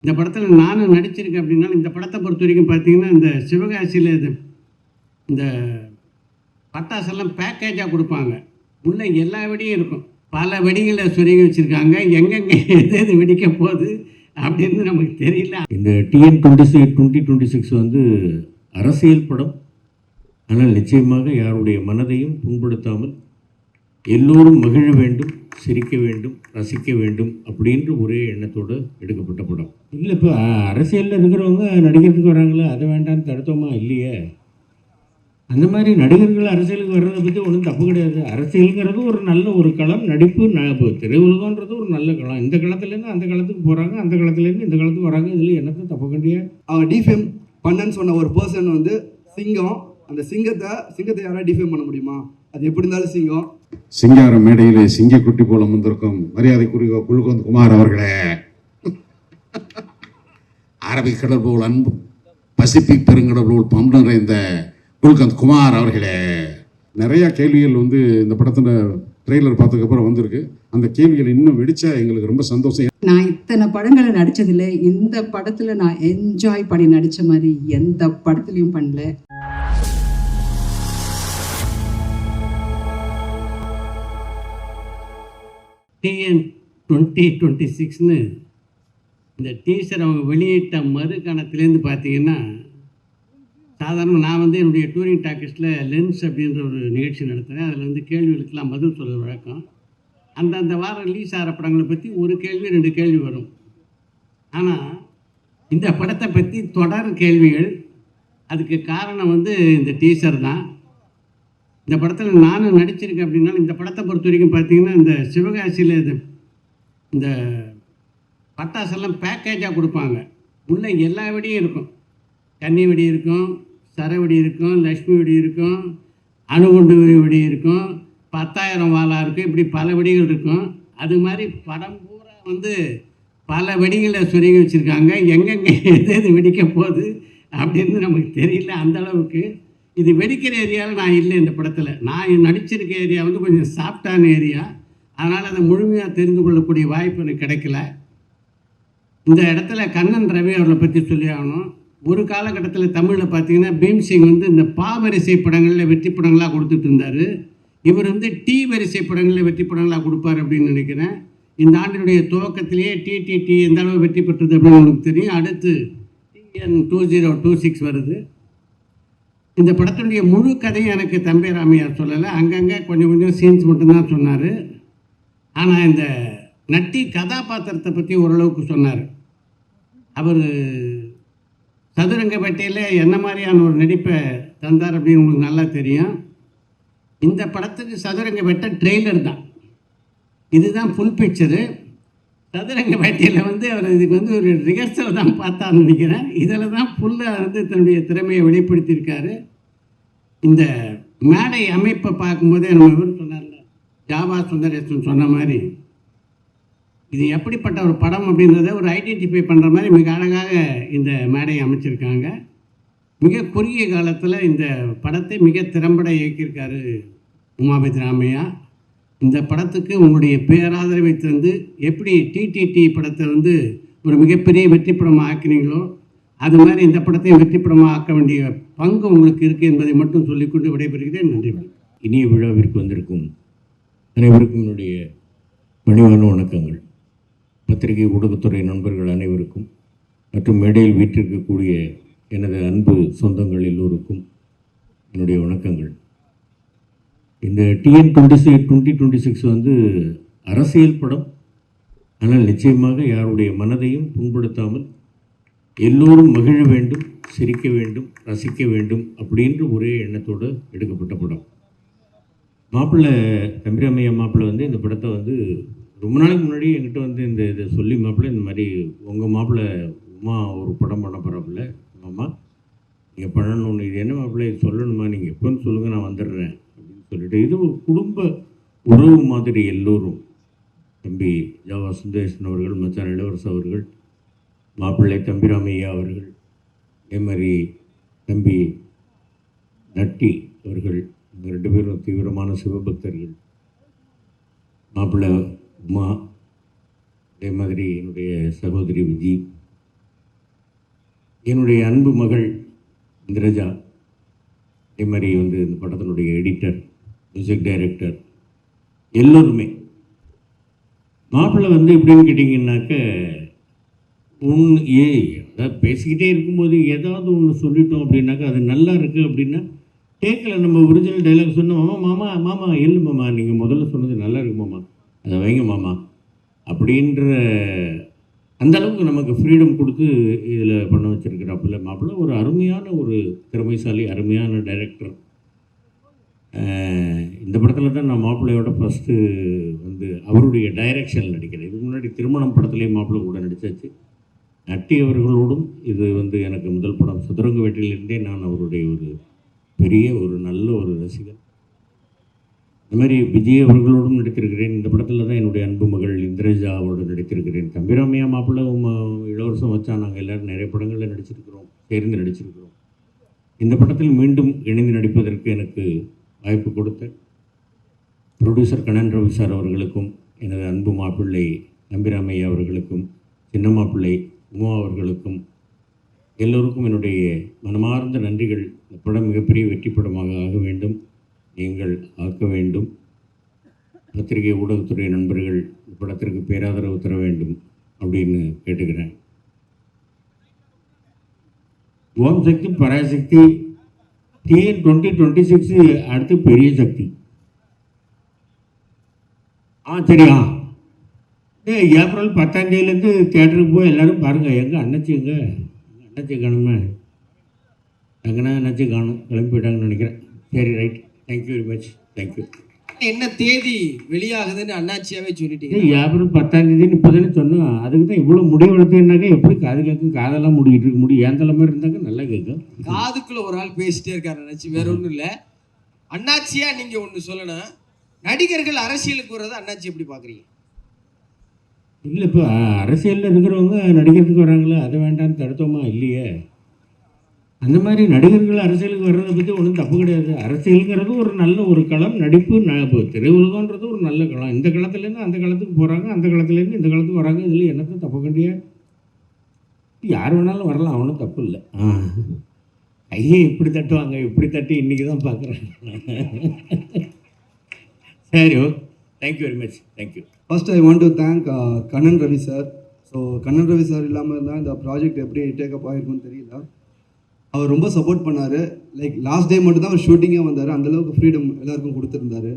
இந்த படத்தில் நானும் நடிச்சிருக்கேன். அப்படின்னாலும் இந்த படத்தை பொறுத்த வரைக்கும் பார்த்தீங்கன்னா, இந்த சிவகாசியில் இந்த பட்டாசெல்லாம் பேக்கேஜாக கொடுப்பாங்க. உள்ள எல்லா வெடியும் இருக்கும். பல வெடிகளை சொருகி வச்சுருக்காங்க. எங்கெங்கே எது எது வெடிக்க போகுது அப்படின்னு நமக்கு தெரியல. இந்த TN26 2026 வந்து அரசியல் படம். ஆனால் நிச்சயமாக யாருடைய மனதையும் புண்படுத்தாமல் எல்லோரும் மகிழ வேண்டும், சிரிக்க வேண்டும், ரசிக்க வேண்டும் அப்படின்ற ஒரே எண்ணத்தோடு எடுக்கப்பட்ட படம். இல்லை, இப்போ அரசியலில் இருக்கிறவங்க நடிக்கிறதுக்கு வராங்களே, அதை வேண்டான்னு தடுத்தோமா? இல்லையே. அந்த மாதிரி நடிகர்கள் அரசியலுக்கு வர்றதை பற்றி ஒன்றும் தப்பு கிடையாது. அரசியலுங்கிறது ஒரு நல்ல ஒரு களம். நடிப்பு திரையுலகன்றது ஒரு நல்ல களம். இந்த களத்துலேருந்து அந்த களத்துக்கு போகிறாங்க, அந்த களத்துலேருந்து இந்த களத்துக்கு வராங்க. இதில் என்னத்தை தப்பு கண்டியா? அவன் டிஃபேம் பண்ணன்னு சொன்ன ஒரு பர்சன் வந்து சிங்கம். அந்த சிங்கத்தை யாராவது டிஃபேம் பண்ண முடியுமா? அது எப்படி இருந்தாலும் சிங்கம். சிங்கார மேடையிலே சிங்கக்குட்டி போல வந்திருக்கும் மரியாதைக்குரிய குல்கந்த் குமார் அவர்களே, அரபிக் கடல் போல் அன்பு, பசிபிக் பெருங்கடல் போல் பம்பு நிறைந்த குல்கந்த் குமார் அவர்களே, நிறையா கேள்விகள் வந்து இந்த படத்தில் ட்ரெய்லர் பார்த்ததுக்கப்புறம் வந்திருக்கு. அந்த கேள்விகள் இன்னும் வெடிச்சா எங்களுக்கு ரொம்ப சந்தோஷம். நான் இத்தனை படங்களை நடித்ததில்லை. இந்த படத்தில் நான் என்ஜாய் பண்ணி நடித்த மாதிரி எந்த படத்துலையும் பண்ணல. TN26ன்னு இந்த டீசர் அவங்க வெளியிட்ட மறுகணத்துலேருந்து பார்த்தீங்கன்னா, சாதாரணமாக நான் வந்து என்னுடைய டூரிங் டாக்கீஸில் லென்ஸ் அப்படின்ற ஒரு நிகழ்ச்சி நடத்துகிறேன். அதில் வந்து கேள்விகளுக்கெல்லாம் பதில் சொல்கிற வழக்கம். அந்தந்த வாரம் ரிலீஸ் ஆகிற படங்களை பற்றி ஒரு கேள்வி 2 கேள்வி வரும். ஆனால் இந்த படத்தை பற்றி தொடர் கேள்விகள். அதுக்கு காரணம் வந்து இந்த டீசர் தான். இந்த படத்தில் நானும் நடிச்சிருக்கேன். அப்படின்னாலும் இந்த படத்தை பொறுத்த வரைக்கும் பார்த்தீங்கன்னா, இந்த சிவகாசியில் இந்த பட்டாசெல்லாம் பேக்கேஜாக கொடுப்பாங்க. உள்ள எல்லா வெடியும் இருக்கும். கன்னி வெடி இருக்கும், சரவெடி இருக்கும், லக்ஷ்மி வெடி இருக்கும், அணுகுண்டு வெடி இருக்கும், 10,000 வாலா இருக்கும். இப்படி பல வெடிகள் இருக்கும். அது மாதிரி படம் பூரா வந்து பல வெடிகளை சொருகி வச்சுருக்காங்க. எங்கெங்கே எது எது வெடிக்க போகுது அப்படின்னு நமக்கு தெரியல. அந்தளவுக்கு இது வெடிக்கிற ஏரியாவில் நான் இல்லை. இந்த படத்தில் நான் நடிச்சிருக்க ஏரியா வந்து கொஞ்சம் சாஃப்டான ஏரியா. அதனால் அதை முழுமையாக தெரிந்து கொள்ளக்கூடிய வாய்ப்பு எனக்கு கிடைக்கல. இந்த இடத்துல கண்ணன் ரவி அவர்களை பற்றி சொல்லி ஆகணும். ஒரு காலகட்டத்தில் தமிழில் பார்த்தீங்கன்னா பீம்சிங் வந்து இந்த வரிசை படங்களில் வெற்றி படங்களாக கொடுத்துட்டு இருந்தார். இவர் வந்து வரிசை படங்களில் வெற்றி படங்களாக கொடுப்பார் அப்படின்னு நினைக்கிறேன். இந்த ஆண்டினுடைய துவக்கத்திலேயே டிடிடி எந்த அளவு வெற்றி பெற்றது அப்படின்னு உங்களுக்கு தெரியும். அடுத்து TN2026 வருது. இந்த படத்தினுடைய முழு கதையும் எனக்கு தம்பி ராமையார் சொல்லலை. அங்கங்கே கொஞ்சம் கொஞ்சம் சீன்ஸ் மட்டும்தான் சொன்னார். ஆனால் இந்த நட்டி கதாபாத்திரத்தை பற்றி ஓரளவுக்கு சொன்னார். அவர் சதுரங்கப்பேட்டையில் என்ன மாதிரியான ஒரு நடிப்பை தந்தார் அப்படின்னு உங்களுக்கு நல்லா தெரியும். இந்த படத்துக்கு சதுரங்கப்பேட்டை ட்ரெய்லர் தான். இதுதான் ஃபுல் பிக்சரு. சதுரங்கப்பேட்டையில் வந்து அவர் இதுக்கு வந்து ஒரு ரிஹர்சல் தான் பார்த்தான்னு நினைக்கிறேன். இதில் தான் ஃபுல்லாக வந்து தன்னுடைய திறமையை வெளிப்படுத்தியிருக்காரு. இந்த மேடை அமைப்பை பார்க்கும்போதே நம்ம இவர் சொன்னார்ல, ஜாவா சுந்தரேசன் சொன்ன மாதிரி இது எப்படிப்பட்ட ஒரு படம் அப்படின்றத ஒரு ஐடென்டிஃபை பண்ணுற மாதிரி மிக அழகாக இந்த மேடையை அமைச்சிருக்காங்க. மிக குறுகிய காலத்தில் இந்த படத்தை மிக திறம்பட இயக்கியிருக்காரு உமாபதி ராமையா. இந்த படத்துக்கு உங்களுடைய பேராதரவை தந்து எப்படி டிடிடி படத்தை வந்து ஒரு மிகப்பெரிய வெற்றி படமாக ஆக்கினீங்களோ அது மாதிரி இந்த படத்தையும் வெற்றி படமாக ஆக்க வேண்டிய பங்கு உங்களுக்கு இருக்குது என்பதை மட்டும் சொல்லிக்கொண்டு விடைபெறுகிறேன். நன்றி. இனிய விழாவிற்கு வந்திருக்கும் அனைவருக்கும் என்னுடைய பணிவான வணக்கங்கள். பத்திரிகை ஊடகத்துறை நண்பர்கள் அனைவருக்கும் மற்றும் மேடையில் வீற்றிருக்கக்கூடிய எனது அன்பு சொந்தங்கள் எல்லோருக்கும் என்னுடைய வணக்கங்கள். இந்த TN26 வந்து அரசியல் படம். ஆனால் நிச்சயமாக யாருடைய மனதையும் புண்படுத்தாமல் எல்லோரும் மகிழ வேண்டும், சிரிக்க வேண்டும், ரசிக்க வேண்டும் அப்படின்ற ஒரே எண்ணத்தோடு எடுக்கப்பட்ட படம். மாப்பிள்ளை தம்பிராமையா மாப்பிள்ளை வந்து இந்த படத்தை வந்து ரொம்ப நாளைக்கு முன்னாடி என்கிட்ட வந்து இதை சொல்லி, மாப்பிள்ளை இந்த மாதிரி உங்கள் மாப்பிள்ளை உமா ஒரு படம் பண்ண போகிறாப்புல, மாமா நீங்கள் பண்ணணும்னு, இது என்ன மாப்பிள்ளை இது சொல்லணுமா, நீங்கள் எப்போன்னு சொல்லுங்கள் நான் வந்துடுறேன் அப்படின்னு சொல்லிட்டு, இது ஒரு குடும்ப உறவு மாதிரி எல்லோரும், தம்பி ஜாவா சுந்தரேசன் அவர்கள், மச்சான் இளவரசு அவர்கள், மாப்பிள்ளை தம்பிராமையா அவர்கள், அதே மாதிரி தம்பி நட்டி அவர்கள், இந்த 2 பேரும் தீவிரமான சிவபக்தர்கள். மாப்பிள்ளை உமா, அதே மாதிரி என்னுடைய சகோதரி விஜி, என்னுடைய அன்பு மகள் இந்திரஜா, அதே மாதிரி வந்து இந்த படத்தினுடைய எடிட்டர், மியூசிக் டைரக்டர், எல்லோருமே. மாப்பிள்ளை வந்து எப்படின்னு கேட்டிங்கன்னாக்க, அதாவது பேசிக்கிட்டே இருக்கும்போது ஏதாவது ஒன்று சொல்லிட்டோம் அப்படின்னாக்கா அது நல்லா இருக்குது அப்படின்னா கேட்கல. நம்ம ஒரிஜினல் டைலாக் சொன்னோம், மாமா மாமா இல்லை மாமா, நீங்கள் முதல்ல சொன்னது நல்லா இருக்கு மாமா, அதை வைங்க மாமா அப்படின்ற அந்த அளவுக்கு நமக்கு ஃப்ரீடம் கொடுத்து இதில் பண்ண வச்சுருக்கிறாப்புல மாப்பிள்ளை. ஒரு அருமையான ஒரு திறமைசாலி, அருமையான டைரக்டர். இந்த படத்தில் தான் நான் மாப்பிள்ளையோட ஃபஸ்ட்டு வந்து அவருடைய டைரக்ஷன் நடிக்கிறேன். இதுக்கு முன்னாடி திருமணம் படத்துலேயும் மாப்பிள்ளை கூட நடித்தாச்சு. நட்டி அவர்களோடும் இது வந்து எனக்கு முதல் படம். சதுரங்க வேட்டையிலிருந்தே நான் அவருடைய ஒரு பெரிய ஒரு நல்ல ஒரு ரசிகர். இந்த மாதிரி விஜய் அவர்களோடும் நடித்திருக்கிறேன். இந்த படத்தில் தான் என்னுடைய அன்பு மகள் இந்திரஜாவோடு நடித்திருக்கிறேன். தம்பிராமையா மாப்பிள்ளை இளவரசம் வச்சா நாங்கள் எல்லோரும் நிறைய படங்களில் நடிச்சிருக்கிறோம், சேர்ந்து நடிச்சிருக்கிறோம். இந்த படத்தில் மீண்டும் இணைந்து நடிப்பதற்கு எனக்கு வாய்ப்பு கொடுத்த ப்ரொடியூசர் கண்ணன் ரவி சார் அவர்களுக்கும், எனது அன்பு மாப்பிள்ளை தம்பிராமையா அவர்களுக்கும், சின்ன மாப்பிள்ளை உமா அவர்களுக்கும், எல்லோருக்கும் என்னுடைய மனமார்ந்த நன்றிகள். இந்த படம் மிகப்பெரிய வெற்றி படமாக ஆக வேண்டும், நீங்கள் ஆக்க வேண்டும். பத்திரிகை ஊடகத்துறை நண்பர்கள் இந்த படத்திற்கு பேராதரவு தர வேண்டும் அப்படின்னு கேட்டுக்கிறேன். ஓம் சக்தி பராசக்தி டிஎன் 2026 அடுத்து பெரிய சக்தி. சரியா, ஏப்ரல் 10ஆம் தேதியிலேருந்து தியேட்டருக்கு போய் எல்லோரும் பாருங்கள். எங்கள் அண்ணாச்சி அண்ணாச்சி காணுமே, எங்கன்னா அண்ணாச்சி காணும், கிளம்பி போயிட்டாங்கன்னு நினைக்கிறேன். சரி, right, thank you very much, thank you. என்ன தேதி வெளியாகுதுன்னு அண்ணாச்சியாவே சொல்லிட்டீங்க. ஏப்ரல் 10ஆம் தேதின்னு இப்போ தானே சொன்னோம். அதுக்கு தான் இவ்வளோ முடிவு எடுத்தீங்கன்னாக்கா எப்படி காது கேட்கும்? காதெல்லாம் முடிக்கிட்டு இருக்க முடியும். ஏன் தலை மாதிரி இருந்தாக்க நல்லா கேட்கும். காதுக்குள்ள ஒரு ஆள் பேசிட்டே இருக்காரு அண்ணாச்சி, வேற ஒன்றும் இல்லை. அண்ணாச்சியா நீங்க ஒன்று சொல்லணும், நடிகர்கள் அரசியலுக்கு வர்றதை அண்ணாச்சி எப்படி பார்க்குறீங்க? இல்லை, இப்போ அரசியலில் இருக்கிறவங்க நடிக்கிறதுக்கு வராங்களே, அதை வேண்டான்னு தடுத்தோமா? இல்லையே. அந்த மாதிரி நடிகர்கள் அரசியலுக்கு வர்றதை பற்றி ஒன்றும் தப்பு கிடையாது. அரசியலுங்கிறது ஒரு நல்ல ஒரு களம். நடிப்பு இப்போ திரையுலகன்றது ஒரு நல்ல களம். இந்த களத்துலேருந்து அந்த களத்துக்கு போகிறாங்க, அந்த களத்துலேருந்து இந்த களத்துக்கு வராங்க. இதில் என்னத்தை தப்பு கண்டியா? யார் வேணாலும் வரலாம், அவனும் தப்பு இல்லை. கையை இப்படி தட்டுவாங்க, இப்படி தட்டி இன்றைக்கி தான் பார்க்குறேன். சரி, oh, thank you very much, thank you. First I want to thank Kannan Ravi sir. So Kannan Ravi sir இல்லாமல் இருந்தால் இந்த ப்ராஜெக்ட் எப்படி டேக்கப் ஆகிருக்குன்னு தெரியல. அவர் ரொம்ப சப்போர்ட் பண்ணார். லைக் லாஸ்ட் டே மட்டும் தான் அவர் ஷூட்டிங்கே வந்தார். அந்தளவுக்கு ஃப்ரீடம் எல்லாருக்கும் கொடுத்துருந்தாரு.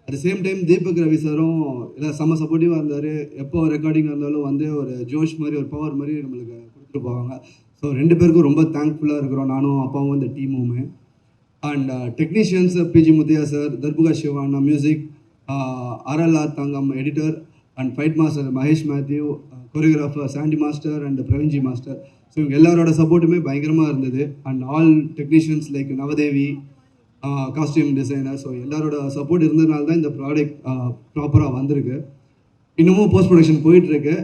At the same time Deepak Ravi சாரும் எல்லாம் செம்ம சப்போர்ட்டிவாக இருந்தார். எப்போ ரெக்கார்டிங் இருந்தாலும் வந்து ஒரு ஜோஷ் மாதிரி, ஒரு பவர் மாதிரி நம்மளுக்கு கொடுத்துட்டு போவாங்க. ஸோ 2 பேருக்கும் ரொம்ப தேங்க்ஃபுல்லாக இருக்கிறோம், நானும் அப்பாவும் இந்த டீமுமே. And technicians PG Muthaiah sir, Darbuka Siva music, RLR Thangam editor, and fight master Mahesh Mathew, choreographer Sandy master and Praveen ji master. So இவங்க எல்லாரோட சப்போர்ட்டுமே பயங்கரமாக இருந்தது. And all technicians like Navadevi, costume designer. So எல்லாரோட சப்போர்ட் இருந்ததுனால தான் இந்த ப்ராடக்ட் ப்ராப்பராக வந்திருக்கு. இன்னமும் போஸ்ட் ப்ரொடக்ஷன் போயிட்டுருக்கு.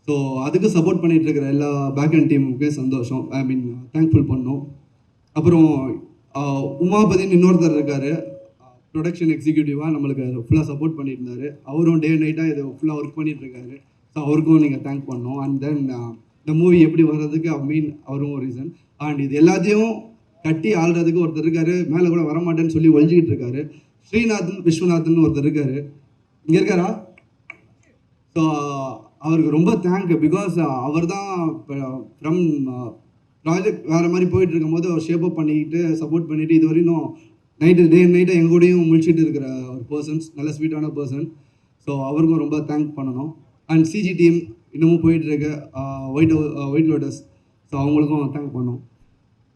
ஸோ அதுக்கு சப்போர்ட் பண்ணிகிட்டு இருக்கிற எல்லா பேக் அண்ட் டீமுக்கே சந்தோஷம், ஐ மீன் தேங்க்ஃபுல் பண்ணோம். அப்புறம் உமாபதினு இன்னொருத்தர் இருக்கார், ப்ரொடக்ஷன் எக்ஸிக்யூட்டிவாக நம்மளுக்கு ஃபுல்லாக சப்போர்ட் பண்ணிட்டு இருந்தார். அவரும் டே நைட்டாக இதை ஃபுல்லாக ஒர்க் பண்ணிகிட்ருக்காரு. ஸோ அவருக்கும் நீங்கள் தேங்க் பண்ணோம். அண்ட் தென் இந்த மூவி எப்படி வர்றதுக்கு அவரும் ஒரு ரீசன். அண்ட் இது எல்லாத்தையும் கட்டி ஆள்றதுக்கு ஒருத்தர் இருக்கார், மேலே கூட வரமாட்டேன்னு சொல்லி ஒழிஞ்சிக்கிட்டு இருக்காரு. ஸ்ரீநாதன் விஸ்வநாதன் ஒருத்தர் இருக்கார், இங்கே இருக்காரா? ஸோ அவருக்கு ரொம்ப தேங்க். பிகாஸ் அவர் தான் ஃப்ரம் ப்ராஜெக்ட் வேறு மாதிரி போயிட்டு இருக்கும்போது அவர் ஷேப் அப் பண்ணிக்கிட்டு சப்போர்ட் பண்ணிவிட்டு இது வரையும் டே நைட்டை எங்கள் கூடயும் முழிச்சிட்டு இருக்கிற ஒரு பர்சன்ஸ், நல்ல ஸ்வீட்டான பர்சன். ஸோ அவருக்கும் ரொம்ப தேங்க் பண்ணணும். அண்ட் சிஜி டீம் இன்னமும் போயிட்டுருக்கு, ஒயிட் லோட்டஸ். ஸோ அவங்களுக்கும் தேங்க் பண்ணோம்.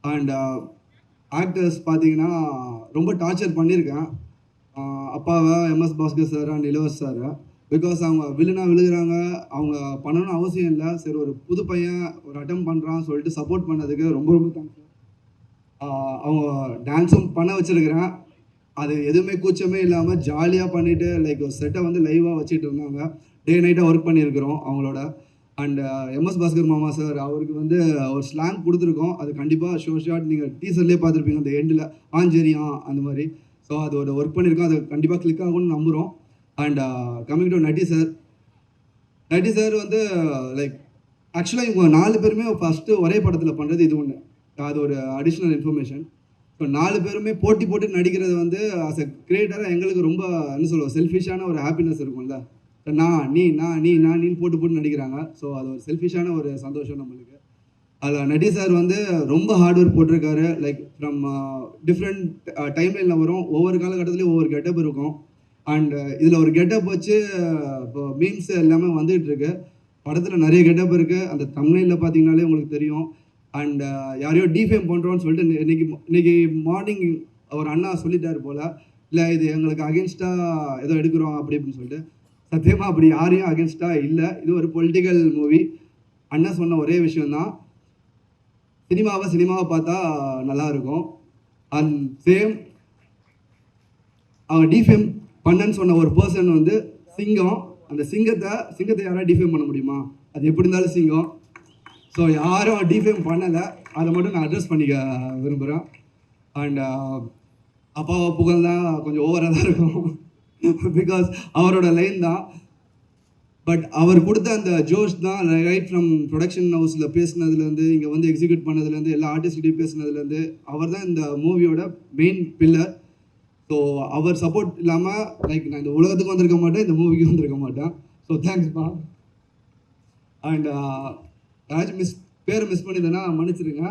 அண்ட் ஆக்டர்ஸ் பார்த்தீங்கன்னா ரொம்ப டார்ச்சர் பண்ணியிருக்கேன் அப்பாவை, எம்எஸ் பாஸ்கர் சார் அண்ட் இளவரசர் சார். பிகாஸ் அவங்க விழுகிறாங்க, அவங்க பண்ணணும்னு அவசியம் இல்லை. சரி, ஒரு புது பையன் ஒரு அட்டம் பண்ணுறான்னு சொல்லிட்டு சப்போர்ட் பண்ணதுக்கு ரொம்ப ரொம்ப தேங்க்ஸ். அவங்க டான்ஸும் பண்ண வச்சுருக்கிறேன், அது எதுவுமே கூச்சமே இல்லாமல் ஜாலியாக பண்ணிவிட்டு லைக் ஒரு செட்டை வந்து லைவாக வச்சுட்டு இருந்தாங்க. டே நைட்டாக ஒர்க் பண்ணியிருக்கிறோம் அவங்களோட. அண்ட் எம்எஸ் பாஸ்கர் மாமா சார், அவருக்கு வந்து ஒரு ஸ்லாங் கொடுத்துருக்கோம். அது கண்டிப்பாக ஷார்ட் நீங்கள் டீசர்லேயே பார்த்துருப்பீங்க, அந்த எண்டில் ஆஞ்சரியா அந்த மாதிரி. ஸோ அதோட ஒர்க் பண்ணியிருக்கோம், அது கண்டிப்பாக கிளிக் ஆகும்னு நம்புகிறோம். And coming to Natty sir வந்து லைக் ஆக்சுவலாக இவங்க 4 பேருமே ஃபஸ்ட்டு ஒரே படத்தில் பண்ணுறது இது ஒன்று. அது ஒரு அடிஷ்னல் இன்ஃபர்மேஷன். ஸோ 4 பேருமே போட்டி போட்டு நடிக்கிறது வந்து ஆஸ் அ கிரியேட்டராக எங்களுக்கு ரொம்ப என்ன சொல்லுவோம், செல்ஃபிஷான ஒரு ஹாப்பினஸ் இருக்கும்ல. நீன்னு போட்டு நடிக்கிறாங்க. ஸோ அது ஒரு செல்ஃபிஷான ஒரு சந்தோஷம் நம்மளுக்கு. அதில் நடி சார் வந்து ரொம்ப ஹார்ட் ஒர்க் போட்டிருக்காரு. லைக் ஃப்ரம் டிஃப்ரெண்ட் டைம்லைனில் வரும், ஒவ்வொரு காலகட்டத்துலேயும் ஒவ்வொரு கெட்டப் இருக்கும். அண்ட் இதில் ஒரு கெட்டப் வச்சு இப்போ மீம்ஸ் எல்லாமே வந்துகிட்டு இருக்கு. படத்தில் நிறைய கெட்டப் இருக்குது. அந்த தம்ப்நெயிலில் பார்த்தீங்கன்னாலே உங்களுக்கு தெரியும். அண்ட் யாரையோ டிஃபேம் பண்ணுறோன்னு சொல்லிட்டு இன்னைக்கு மார்னிங் ஒரு அண்ணா சொல்லிட்டாரு போல், இல்லை இது எங்களுக்கு அகேன்ஸ்டாக ஏதோ எடுக்கிறோம் அப்படின்னு சொல்லிட்டு. சத்தியமாக அப்படி யாரையும் அகேன்ஸ்டாக இல்லை. இது ஒரு பொலிட்டிக்கல் மூவி. அண்ணா சொன்ன ஒரே விஷயந்தான், சினிமாவை பார்த்தா நல்லாயிருக்கும். அண்ட் சேம் அவன் டிஃபேம் பண்ணன்னு சொன்ன ஒரு பர்சன் வந்து சிங்கம். அந்த சிங்கத்தை யாராவது டிஃபேம் பண்ண முடியுமா? அது எப்படி இருந்தாலும் சிங்கம். ஸோ யாரும் டிஃபேம் பண்ணலை, அதை மட்டும் நான் அட்ரஸ் பண்ணிக்க விரும்புகிறேன். அண்ட் அப்பாவை புகழ் தான் கொஞ்சம் ஓவராக தான் இருக்கும், பிகாஸ் அவரோட லைன் தான். பட் அவர் கொடுத்த அந்த ஜோஷ் தான், ரைட் ஃப்ரம் ப்ரொடக்ஷன் ஹவுஸில் பேசினதுலேருந்து இங்கே வந்து எக்ஸிக்யூட் பண்ணதுலேருந்து எல்லா ஆர்டிஸ்ட்கிட்டையும் பேசினதுலேருந்து அவர் தான் இந்த மூவியோட மெயின் பில்லர். ஸோ அவர் சப்போர்ட் இல்லாமல் லைக் நான் இந்த உலகத்துக்கு வந்திருக்க மாட்டேன், இந்த மூவிக்கு வந்திருக்க மாட்டேன். ஸோ தேங்க்ஸ்ப்பா. அண்ட் யாராச்சும் பேரை மிஸ் பண்ணியிருந்தேன்னா மன்னிச்சிருங்க.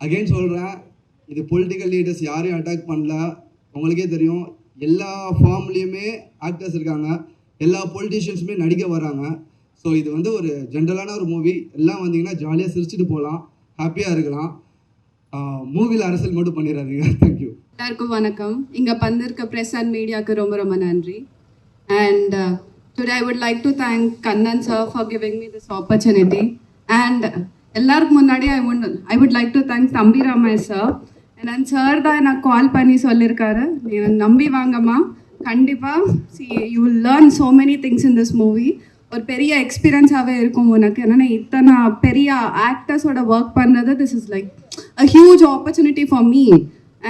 அகெயின் சொல்கிறேன், இது பொலிட்டிக்கல் லீடர்ஸ் யாரையும் அட்டாக் பண்ணல. உங்களுக்கே தெரியும், எல்லா ஃபார்ம்லேயுமே ஆக்டர்ஸ் இருக்காங்க, எல்லா பொலிட்டிஷியன்ஸுமே நடிக்க வராங்க. ஸோ இது வந்து ஒரு ஜென்ரலான ஒரு மூவி. எல்லாம் வந்தீங்கன்னா ஜாலியாக சிரிச்சுட்டு போகலாம், ஹாப்பியாக இருக்கலாம். மூவியில் அரசியல் மட்டும் பண்ணிடாதீங்க. தேங்க்யூ. எல்லாருக்கும் வணக்கம். இங்கே வந்திருக்க ப்ரெஸ் அண்ட் மீடியாவுக்கு ரொம்ப ரொம்ப நன்றி. And today I would like to thank Kannan sir for giving me this opportunity. And எல்லாருக்கும் முன்னாடி I would like to thank தம்பி ராமன் சார். அண்ட் சார் தான் எனக்கு கால் பண்ணி சொல்லியிருக்காரு, நீ நம்பி வாங்கம்மா, கண்டிப்பாக you will learn so many things in this movie. ஒரு பெரிய எக்ஸ்பீரியன்ஸாகவே இருக்கும் உனக்கு. என்னென்னா இத்தனை பெரிய ஆக்டர்ஸோட ஒர்க் பண்ணுறது, this is like a huge opportunity for me,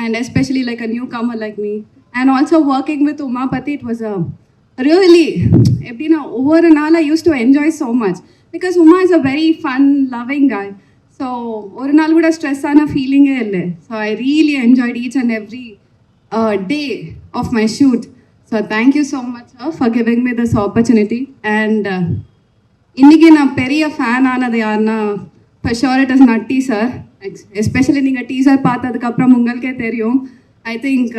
and especially like a newcomer like me. And also working with Umapathy, it was really எப்படின்னா ஒவ்வொரு நாள் I use to enjoy so much, because Uma is a very fun loving guy. So ஒரு நாள் கூட ஸ்ட்ரெஸ்ஸான ஃபீலிங்கே இல்லை. So I really enjoyed each and every day of my shoot. So thank you so much sir for giving me this opportunity. And இன்றைக்கி நான் பெரிய fan ஆனது யாருன்னா for sure it is Natty sir. Especially நீங்கள் டீசர் பார்த்ததுக்கப்புறம் உங்களுக்கே தெரியும். ஐ திங்க்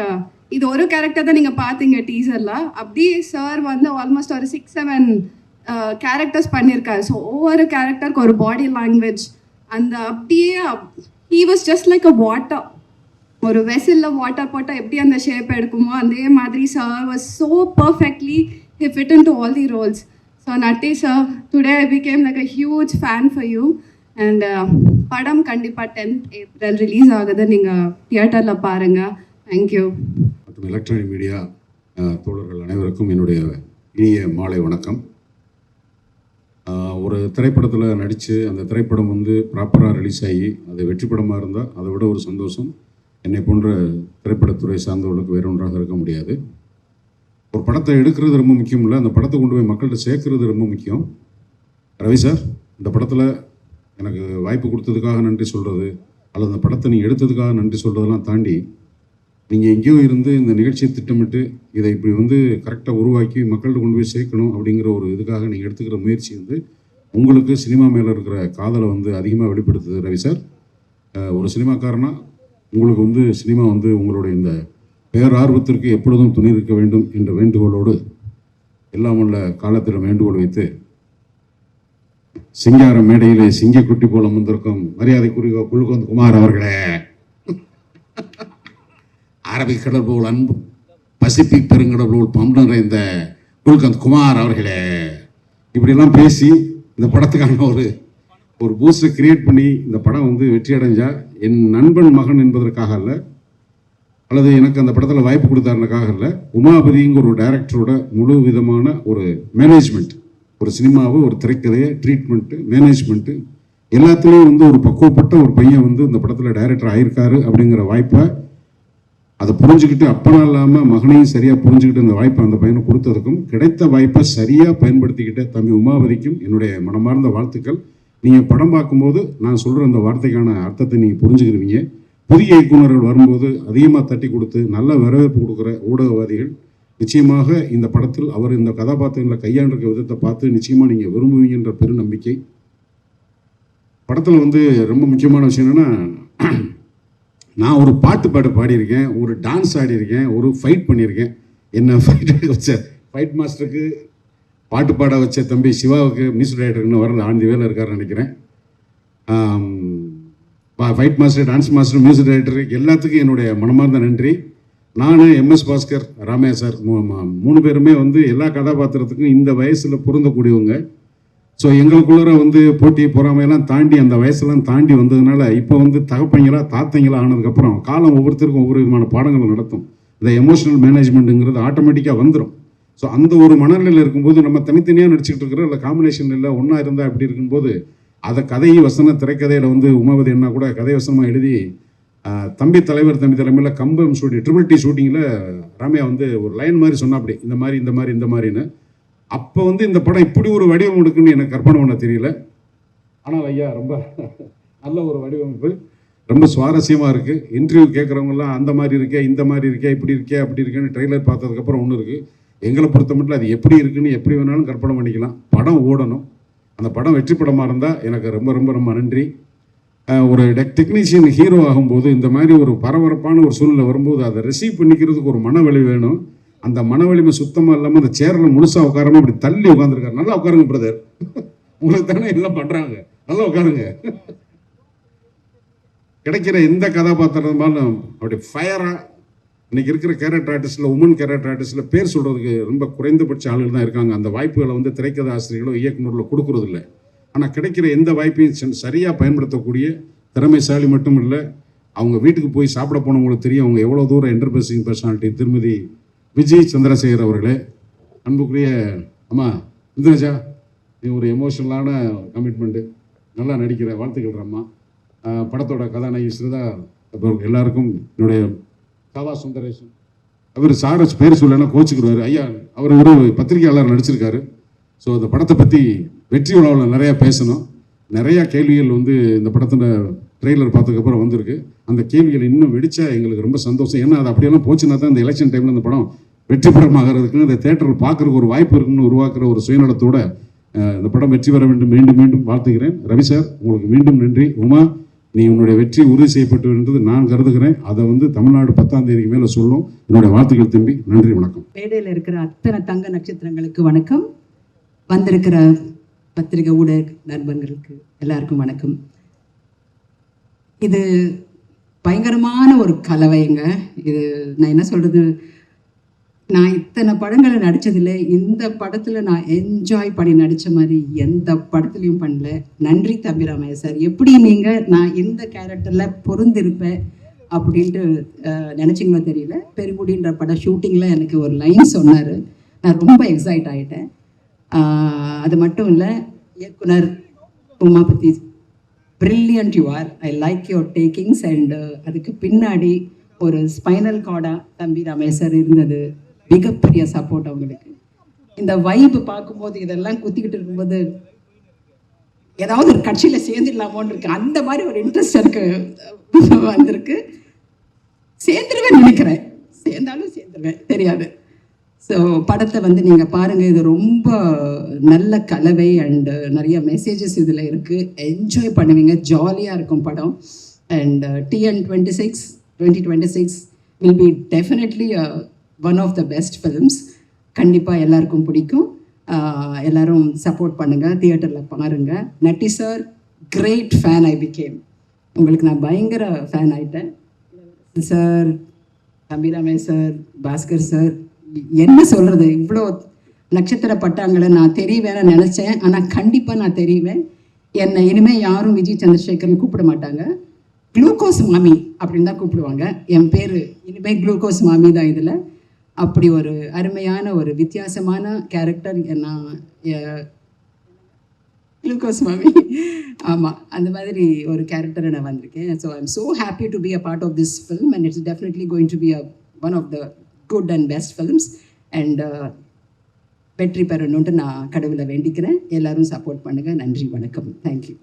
இது ஒரு கேரக்டர் தான் நீங்கள் பார்த்தீங்க டீசரில். அப்படி சார் வந்து ஆல்மோஸ்ட் ஒரு 6-7 கேரக்டர்ஸ் பண்ணியிருக்காரு. ஸோ ஒவ்வொரு கேரக்டருக்கு ஒரு பாடி லாங்குவேஜ், அந்த அப்படியே he was just like a water. ஒரு வெசலில் வாட்டர் போட்டால் எப்படி அந்த ஷேப் எடுக்குமோ அதே மாதிரி sir was so perfectly he fit in to all the roles. So Natty sir, today I became like a huge fan for you. And படம் கண்டிப்பாக 10th April release ஆகுது, நீங்கள் தியேட்டரில் பாருங்கள். தேங்க்யூ. மற்றும் எலக்ட்ரானிக் மீடியா தோழர்கள் அனைவருக்கும் என்னுடைய இனிய மாலை வணக்கம். ஒரு திரைப்படத்தில் நடித்து அந்த திரைப்படம் வந்து ப்ராப்பராக ரிலீஸ் ஆகி அது வெற்றி படமாக இருந்தால் அதை விட ஒரு சந்தோஷம் என்னை போன்ற திரைப்படத்துறை சார்ந்தவர்களுக்கு வேறு ஒன்றாக இருக்க முடியாது. ஒரு படத்தை எடுக்கிறது ரொம்ப முக்கியம் இல்லை, அந்த படத்தை கொண்டு போய் மக்கள்கிட்ட சேர்க்கறது ரொம்ப முக்கியம். ரவி சார், இந்த படத்தில் எனக்கு வாய்ப்பு கொடுத்ததுக்காக நன்றி சொல்கிறது அல்லது அந்த படத்தை நீங்கள் எடுத்ததுக்காக நன்றி சொல்கிறதெல்லாம் தாண்டி, நீங்கள் எங்கேயோ இருந்து இந்த நிகழ்ச்சியை திட்டமிட்டு இதை இப்படி வந்து கரெக்டாக உருவாக்கி மக்கள்கிட்ட கொண்டு போய் சேர்க்கணும் அப்படிங்கிற ஒரு இதுக்காக நீங்கள் எடுத்துக்கிற முயற்சி வந்து உங்களுக்கு சினிமா மேலே இருக்கிற காதலை வந்து அதிகமாக வெளிப்படுத்துது ரவி சார். ஒரு சினிமாக்காரனா உங்களுக்கு வந்து சினிமா வந்து உங்களுடைய இந்த பேரார்வத்திற்கு எப்பொழுதும் துணை இருக்க வேண்டும் என்ற வேண்டுகோளோடு எல்லாம் உள்ள காலத்தில் வேண்டுகோள் வைத்து, சிங்கார மேடையிலே சிங்கக்குட்டி போல வந்திருக்கும் மரியாதைக்குரிய குல்கந்த் குமார் அவர்களே, அரபிக் கடல் போல் அன்பு பசிபிக் பெருங்கடல் போல் பம்பு நிறைந்த குல்கந்த் குமார் அவர்களே, இப்படிலாம் பேசி இந்த படத்துக்கான ஒரு பூஸ்டை கிரியேட் பண்ணி இந்த படம் வந்து வெற்றி அடைஞ்சா என் நண்பன் மகன் என்பதற்காக அல்ல, அல்லது எனக்கு அந்த படத்தில் வாய்ப்பு கொடுத்தாருக்காக இல்லை, உமாபதிங்கிற ஒரு டைரக்டரோட முழு விதமான ஒரு மேனேஜ்மெண்ட், ஒரு சினிமாவை ஒரு திரைக்கதையை ட்ரீட்மெண்ட்டு மேனேஜ்மெண்ட்டு எல்லாத்துலேயும் வந்து ஒரு பக்குவப்பட்ட ஒரு பையன் வந்து இந்த படத்தில் டைரக்டர் ஆயிருக்காரு அப்படிங்கிற வாய்ப்பை அதை புரிஞ்சுக்கிட்டு, அப்பனா இல்லாமல் மகனையும் சரியாக புரிஞ்சுக்கிட்டு இந்த வாய்ப்பை அந்த பையனை கொடுத்ததுக்கும் கிடைத்த வாய்ப்பை சரியாக பயன்படுத்திக்கிட்ட தம்பி உமாபதிக்கும் என்னுடைய மனமார்ந்த வாழ்த்துக்கள். நீங்கள் படம் பார்க்கும்போது நான் சொல்கிற அந்த வார்த்தைக்கான அர்த்தத்தை நீங்கள் புரிஞ்சுக்கிருவீங்க. புதிய இயக்குநர்கள் வரும்போது அதிகமாக தட்டி கொடுத்து நல்ல வரவேற்பு கொடுக்குற ஊடகவாதிகள் நிச்சயமாக இந்த படத்தில் அவர் இந்த கதாபாத்திரங்களை கையாண்டிருக்க விதத்தை பார்த்து நிச்சயமாக நீங்கள் விரும்புவீங்கன்ற பெருநம்பிக்கை. படத்தில் வந்து ரொம்ப முக்கியமான விஷயம் என்னென்னா, நான் ஒரு பாட்டு பாடியிருக்கேன், ஒரு டான்ஸ் ஆடியிருக்கேன், ஒரு ஃபைட் பண்ணியிருக்கேன். என்ன ஃபைட் மாஸ்டருக்கு பாட்டு பாட வச்ச தம்பி சிவாவுக்கு மியூசிக் டைரக்டர்னு வரல ஆண்டி வேலை இருக்காருன்னு நினைக்கிறேன். Fight master, dance master, music director எல்லாத்துக்கும் என்னுடைய மனமார்ந்த நன்றி. நான் MS பாஸ்கர், ராமையா சார் 3 பேருமே வந்து எல்லா கதாபாத்திரத்துக்கும் இந்த வயசில் பொருந்தக்கூடியவங்க. ஸோ எங்களுக்குள்ளே வந்து போட்டி பொறாமையெல்லாம் தாண்டி அந்த வயசெல்லாம் தாண்டி வந்ததுனால இப்போ வந்து தகப்பங்களா தாத்தைங்களா ஆனதுக்கப்புறம் காலம் ஒவ்வொருத்தருக்கும் ஒவ்வொரு விதமான பாடங்கள் நடத்தும். இந்த எமோஷனல் மேனேஜ்மெண்ட்டுங்கிறது ஆட்டோமேட்டிக்காக வந்துடும். ஸோ அந்த ஒரு மனநிலையில் இருக்கும்போது நம்ம தனித்தனியாக நடிச்சுக்கிட்டு இருக்கிறோம், இல்லை காம்பினேஷன் இல்லை ஒன்றா இருந்தால் அப்படி இருக்கும்போது அதை கதை வசனம் திரைக்கதையில் வந்து உமாவதி என்ன கூட கதை வசனமாக எழுதி தம்பி தலைமையில் கம்பம் ட்ரிபிள் டி ஷூட்டிங்கில் ராமையா வந்து ஒரு லைன் மாதிரி சொன்னா அப்படி இந்த மாதிரின்னு. அப்போ வந்து இந்த படம் இப்படி ஒரு வடிவம் எடுக்குன்னு எனக்கு கற்பனை பண்ண தெரியல. ஆனால் ஐயா ரொம்ப நல்ல ஒரு வடிவமைப்பு, ரொம்ப சுவாரஸ்யமாக இருக்குது. இன்டர்வியூ கேட்குறவங்கலாம் அந்த மாதிரி இருக்கே, இந்த மாதிரி இருக்கே, இப்படி இருக்கே, அப்படி இருக்கேன்னு ட்ரெய்லர் பார்த்ததுக்கப்புறம் ஒன்று இருக்குது. எங்களை பொறுத்த மட்டும் அது எப்படி இருக்குன்னு எப்படி வேணாலும் கற்பனை பண்ணிக்கலாம். படம் ஓடணும். அந்த படம் வெற்றி படமாக இருந்தால் எனக்கு ரொம்ப ரொம்ப ரொம்ப நன்றி. ஒரு டெக்னீஷியன் ஹீரோ ஆகும்போது இந்த மாதிரி ஒரு பரபரப்பான ஒரு சூழ்நிலை வரும்போது அதை ரிசீவ் பண்ணிக்கிறதுக்கு ஒரு மனவலி வேணும். அந்த மனவலிமை சுத்தமாக இல்லாமல் அந்த சேரில் முழுசாக உட்காராம அப்படி தள்ளி உட்காந்துருக்காரு. நல்லா உட்காருங்க பிரதர், உங்களுக்கு தானே எல்லாம் பண்ணுறாங்க, நல்லா உட்காருங்க. கிடைக்கிற எந்த கதாபாத்திரமாலும் அப்படி ஃபயராக இன்னைக்கு இருக்கிற கேரக்டர் ஆர்டிஸ்டில், உமன் கேரக்டர் ஆர்டிஸ்டில் பேர் சொல்கிறதுக்கு ரொம்ப குறைந்தபட்ச ஆளுகள் தான் இருக்காங்க. அந்த வாய்ப்புகளை வந்து திரைக்கதை ஆசிரியர்களோ இயக்குநர்களோ கொடுக்குறதில்ல. ஆனால் கிடைக்கிற எந்த வாய்ப்பையும் சரியாக பயன்படுத்தக்கூடிய திறமைசாலி மட்டும் இல்லை, அவங்க வீட்டுக்கு போய் சாப்பிட போனவங்களுக்கு தெரியும் அவங்க எவ்வளோ தூரம் என்டர்பிரைசிங் பர்சனாலிட்டி. திருமதி விஜய் சந்திரசேகர் அவர்களே, அன்புக்குரிய அம்மா இந்திரஜா, நீ ஒரு எமோஷனலான கமிட்மெண்ட்டு, நல்லா நடிக்கிற, வாழ்த்துக்கள் அம்மா. படத்தோட கதாநாயகி ஸ்ரீதா எல்லாருக்கும் என்னுடைய கவா சுந்தரேசன். அவர் சாரஸ் பேர் சொல்லனா கோச்சுக்கிறாரு ஐயா, அவர் ஒரு பத்திரிகையாளர் நடிச்சிருக்காரு. ஸோ அந்த படத்தை பற்றி வெற்றி விழாவில் நிறையா பேசணும். நிறையா கேள்விகள் வந்து இந்த படத்தில் ட்ரெய்லர் பார்த்ததுக்கப்புறம் வந்திருக்கு. அந்த கேள்விகள் இன்னும் வெடிச்சா எங்களுக்கு ரொம்ப சந்தோஷம். ஏன்னா அது அப்படியெல்லாம் போச்சுன்னா தான் இந்த எலெக்ஷன் டைமில் இந்த படம் வெற்றி படமாகிறதுக்கு, இந்த தேட்டரில் பார்க்குறதுக்கு ஒரு வாய்ப்பு இருக்குன்னு உருவாக்குற ஒரு சுயநலத்தோடு இந்த படம் வெற்றி பெற வேண்டும் மீண்டும் மீண்டும் வாழ்த்துகிறேன். ரவி சார், உங்களுக்கு மீண்டும் நன்றி. உமா, நீ உன்னுடைய வெற்றி உறுதி செய்யப்பட்டு என்றது நான் கருதுகிறேன். அதை வந்து தமிழ்நாடு 10ஆம் தேதிக்கு மேலே சொல்லும். என்னுடைய வாழ்த்துக்கள் தம்பி, நன்றி, வணக்கம். மேடையில் இருக்கிற அத்தனை தங்க நட்சத்திரங்களுக்கு வணக்கம். வந்திருக்கிற பத்திரிகை ஊடக நண்பர்களுக்கு எல்லாருக்கும் வணக்கம். இது பயங்கரமான ஒரு கலவைங்க. இது நான் என்ன சொல்கிறது, நான் இத்தனை படங்களை நடித்ததில்லை, இந்த படத்தில் நான் என்ஜாய் பண்ணி நடித்த மாதிரி எந்த படத்துலையும் பண்ணல. நன்றி தம்பி ராமையா சார். எப்படி நீங்கள் நான் இந்த கேரக்டரில் பொருந்திருப்பேன் அப்படின்ட்டு நினச்சிங்களோ தெரியல. பெருங்குடின்ற படம் ஷூட்டிங்கில் எனக்கு ஒரு லைன் சொன்னார், நான் ரொம்ப எக்ஸைட் ஆகிட்டேன். அது மட்டும் இல்லை, இயக்குனர் Umapathy, brilliant you are, I like your takings. And அதுக்கு பின்னாடி ஒரு ஸ்பைனல் கார்டாக தம்பி ரமேஷர் இருந்தது மிகப்பெரிய சப்போர்ட் அவங்களுக்கு. இந்த வைப்பு பார்க்கும்போது இதெல்லாம் குத்திக்கிட்டு இருக்கும்போது ஏதாவது ஒரு கட்சியில் சேர்ந்துடலாமோன்னு இருக்கு, அந்த மாதிரி ஒரு இன்ட்ரெஸ்ட் எனக்கு வந்திருக்கு. சேர்ந்துருவேன் நினைக்கிறேன், சேர்ந்தாலும் சேர்ந்துருவேன் தெரியாது. ஸோ படத்தை வந்து நீங்கள் பாருங்கள், இது ரொம்ப நல்ல கலவை அண்டு நிறைய மெசேஜஸ் இதில் இருக்குது. என்ஜாய் பண்ணுவீங்க, ஜாலியாக இருக்கும் படம். And TN 2026 will be definitely one of the best films. கண்டிப்பாக எல்லாருக்கும் பிடிக்கும். எல்லோரும் சப்போர்ட் பண்ணுங்கள், தியேட்டரில் பாருங்கள். Natty sir, great fan I became. உங்களுக்கு நான் பயங்கர ஃபேன் ஆகிட்டேன் சார். தம்பி ரமேஷ் சார், பாஸ்கர் சார், என்ன சொல்கிறது, இவ்வளோ நட்சத்திர பட்டாங்களை நான் தெரிவேன்னு நினச்சேன். ஆனால் கண்டிப்பாக நான் தெரிவேன். என்னை இனிமேல் யாரும் விஜய் சந்திரசேகர்னு கூப்பிட மாட்டாங்க, குளுக்கோஸ் மாமி அப்படின்னு தான் கூப்பிடுவாங்க. என் பேர் இனிமேல் குளுக்கோஸ் மாமி தான். இதில் அப்படி ஒரு அருமையான ஒரு வித்தியாசமான கேரக்டர். நான் குளுக்கோஸ் மாமி, ஆமாம், அந்த மாதிரி ஒரு கேரக்டரை நான் வந்திருக்கேன். So I am so happy to be a part of this film and it's definitely going to be one of the good and best films. And வெற்றி பெறணுன்ட்டு நான் கடவுளை வேண்டிக்கிறேன். எல்லாரும் சப்போர்ட் பண்ணுங்கள். நன்றி, வணக்கம். தேங்க்யூ.